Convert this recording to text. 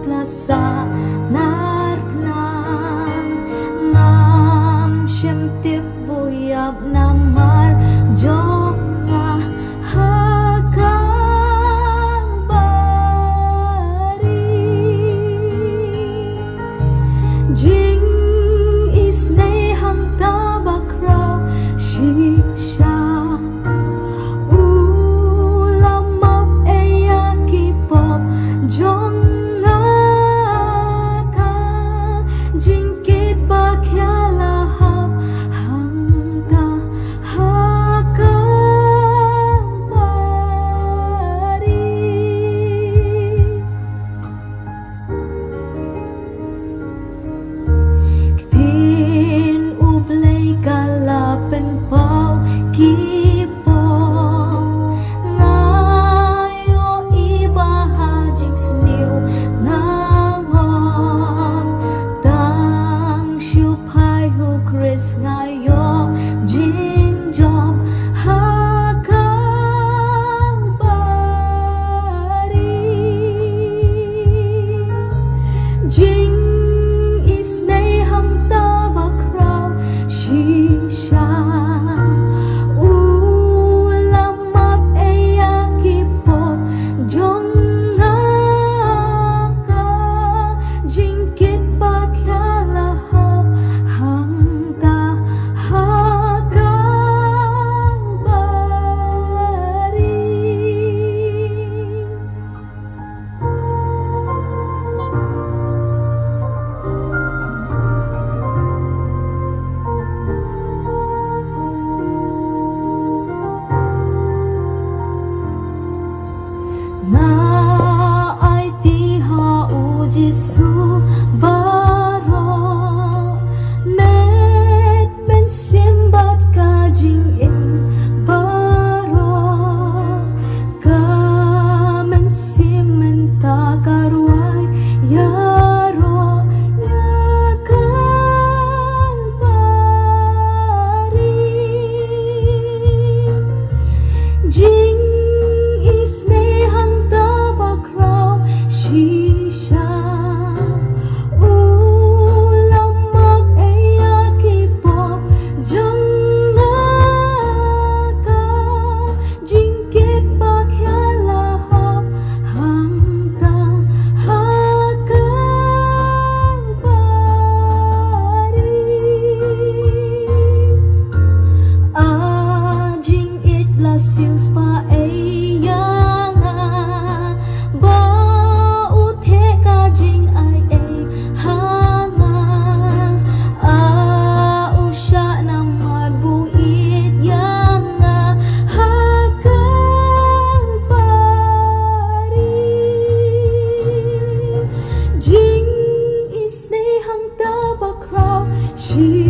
plasa narna nam shem tip buyap namar jokna hakabari jing isneham tabakraw shisha jingkit bakyalah hangga hakabari tin ublay kalapen pau kipo ngayo ibahajing sniw Chris ngayo jinjom hakabari jing isneham tabakraw shisha ulamap eyakipop jongaka jingkit bakyalah na ay tiha ujisu baro met men simbat kajing im baro ka men simen takarway yaro yakalbari jing shisha ulamag eyakipop jangaka jingkit bakyalah hangga hakabari ajing itlasyus pa she